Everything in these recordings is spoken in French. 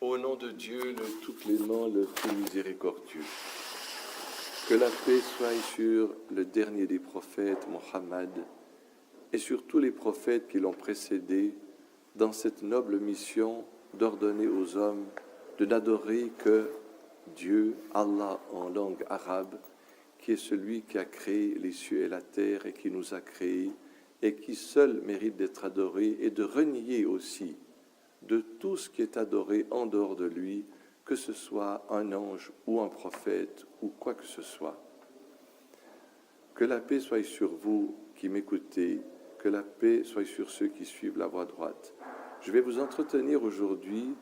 Au nom de Dieu, le tout clément, le tout miséricordieux. Que la paix soit sur le dernier des prophètes, Mohammed, et sur tous les prophètes qui l'ont précédé dans cette noble mission d'ordonner aux hommes de n'adorer que Dieu, Allah en langue arabe, qui est celui qui a créé les cieux et la terre et qui nous a créés et qui seul mérite d'être adoré, et de renier aussi de tout ce qui est adoré en dehors de lui, que ce soit un ange ou un prophète ou quoi que ce soit. Que la paix soit sur vous qui m'écoutez, que la paix soit sur ceux qui suivent la voie droite. Je vais vous entretenir aujourd'hui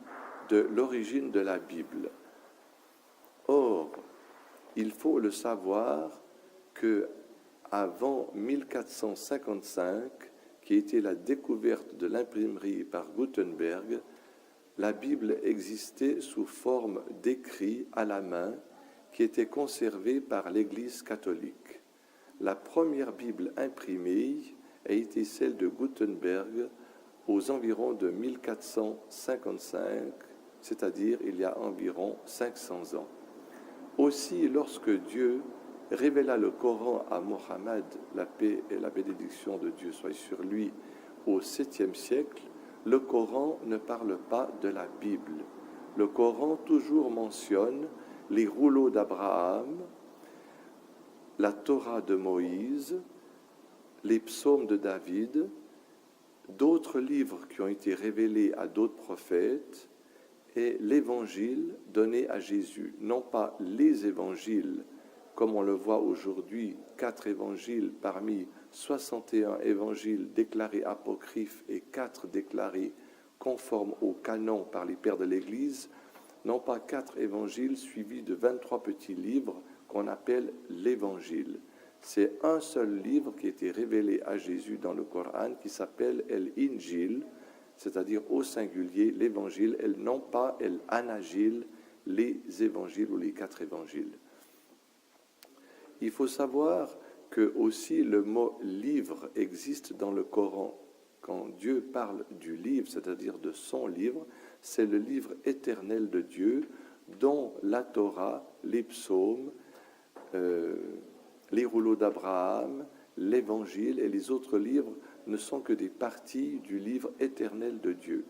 de l'origine de la Bible. Or, il faut le savoir que avant 1455, qui était la découverte de l'imprimerie par Gutenberg, la Bible existait sous forme d'écrits à la main qui étaient conservés par l'Église catholique. La première Bible imprimée a été celle de Gutenberg aux environs de 1455, c'est-à-dire il y a environ 500 ans. Aussi, lorsque Dieu révéla le Coran à Mohammed, la paix et la bénédiction de Dieu soient sur lui, au 7e siècle, le Coran ne parle pas de la Bible. Le Coran toujours mentionne les rouleaux d'Abraham, la Torah de Moïse, les psaumes de David, d'autres livres qui ont été révélés à d'autres prophètes, et l'évangile donné à Jésus. Non pas les évangiles, comme on le voit aujourd'hui, 4 évangiles parmi 61 évangiles déclarés apocryphes et 4 déclarés conformes au canon par les pères de l'Église, non pas 4 évangiles suivis de 23 petits livres qu'on appelle l'Évangile. C'est un seul livre qui a été révélé à Jésus dans le Coran qui s'appelle l'Injil, c'est-à-dire au singulier l'Évangile, et non pas l'Anagil, les évangiles ou les 4 évangiles. Il faut savoir que aussi le mot livre existe dans le Coran. Quand Dieu parle du livre, c'est-à-dire de son livre, c'est le livre éternel de Dieu, dont la Torah, les psaumes, les rouleaux d'Abraham, l'Évangile et les autres livres ne sont que des parties du livre éternel de Dieu.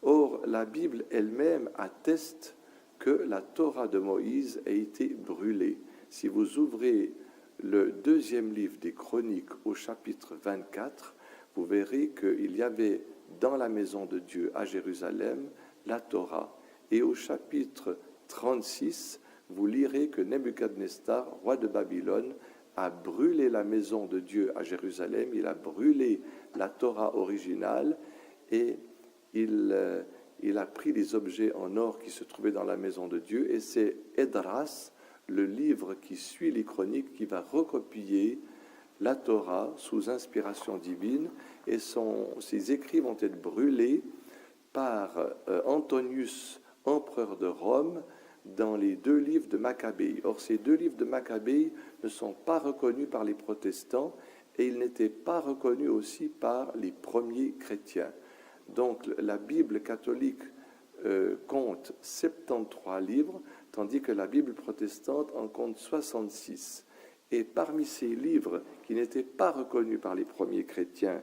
Or, la Bible elle-même atteste que la Torah de Moïse a été brûlée. Si vous ouvrez le 2e livre des Chroniques au chapitre 24, vous verrez qu'il y avait dans la maison de Dieu à Jérusalem la Torah. Et au chapitre 36, vous lirez que Nebuchadnezzar, roi de Babylone, a brûlé la maison de Dieu à Jérusalem, il a brûlé la Torah originale et il a pris les objets en or qui se trouvaient dans la maison de Dieu, et c'est Esdras, le livre qui suit les chroniques, qui va recopier la Torah sous inspiration divine, et ses écrits vont être brûlés par Antonius, empereur de Rome, dans les 2 livres de Maccabée. Or, ces 2 livres de Maccabée ne sont pas reconnus par les protestants et ils n'étaient pas reconnus aussi par les premiers chrétiens. Donc, la Bible catholique compte 73 livres, tandis que la Bible protestante en compte 66. Et parmi ces livres qui n'étaient pas reconnus par les premiers chrétiens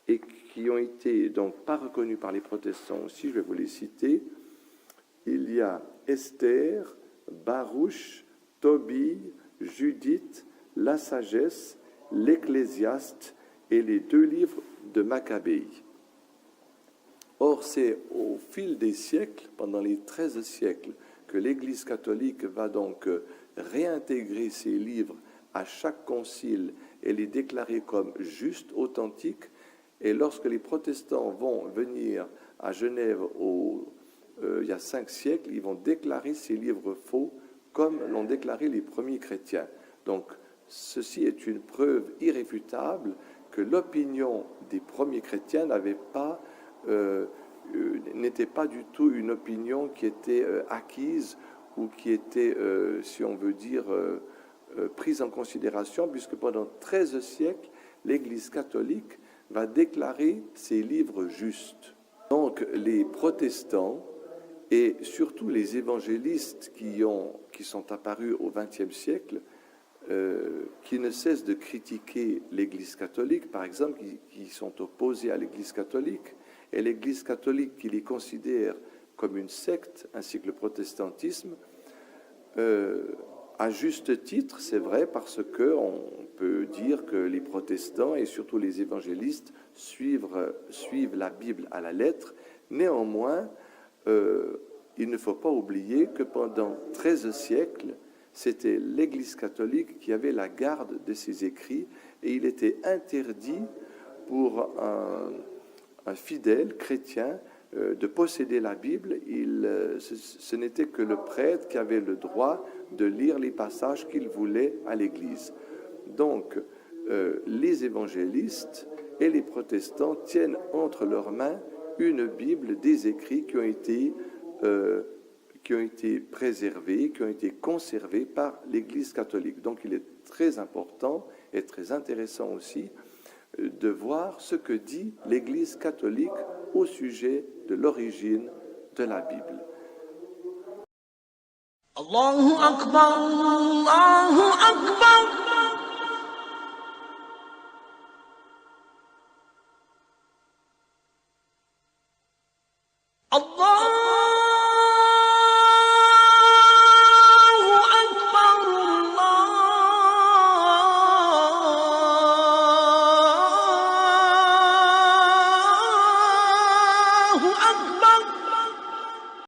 et qui ont été donc pas reconnus par les protestants aussi, je vais vous les citer, il y a Esther, Baruch, Tobie, Judith, la sagesse, l'Ecclésiaste et les 2 livres de Maccabée. Or, c'est au fil des siècles, pendant les 13 siècles, que l'Église catholique va donc réintégrer ces livres à chaque concile et les déclarer comme justes, authentiques. Et lorsque les protestants vont venir à Genève il y a 5 siècles, ils vont déclarer ces livres faux comme l'ont déclaré les premiers chrétiens. Donc, ceci est une preuve irréfutable que l'opinion des premiers chrétiens n'était pas du tout une opinion qui était acquise ou qui était, si on veut dire, prise en considération, puisque pendant 13 siècles, l'Église catholique va déclarer ces livres justes. Donc, les protestants Et surtout les évangélistes qui sont apparus au XXe siècle, qui ne cessent de critiquer l'Église catholique, par exemple, qui sont opposés à l'Église catholique, et l'Église catholique qui les considère comme une secte, ainsi que le protestantisme, à juste titre, c'est vrai, parce qu'on peut dire que les protestants et surtout les évangélistes suivent la Bible à la lettre. Néanmoins, il ne faut pas oublier que pendant 13 siècles, c'était l'Église catholique qui avait la garde de ces écrits, et il était interdit pour un fidèle chrétien de posséder la Bible. Ce n'était que le prêtre qui avait le droit de lire les passages qu'il voulait à l'Église. Donc, les évangélistes et les protestants tiennent entre leurs mains une Bible, des écrits qui ont été préservés, qui ont été conservés par l'Église catholique. Donc, il est très important et très intéressant aussi de voir ce que dit l'Église catholique au sujet de l'origine de la Bible. Allahu Akbar, Allahu Akbar.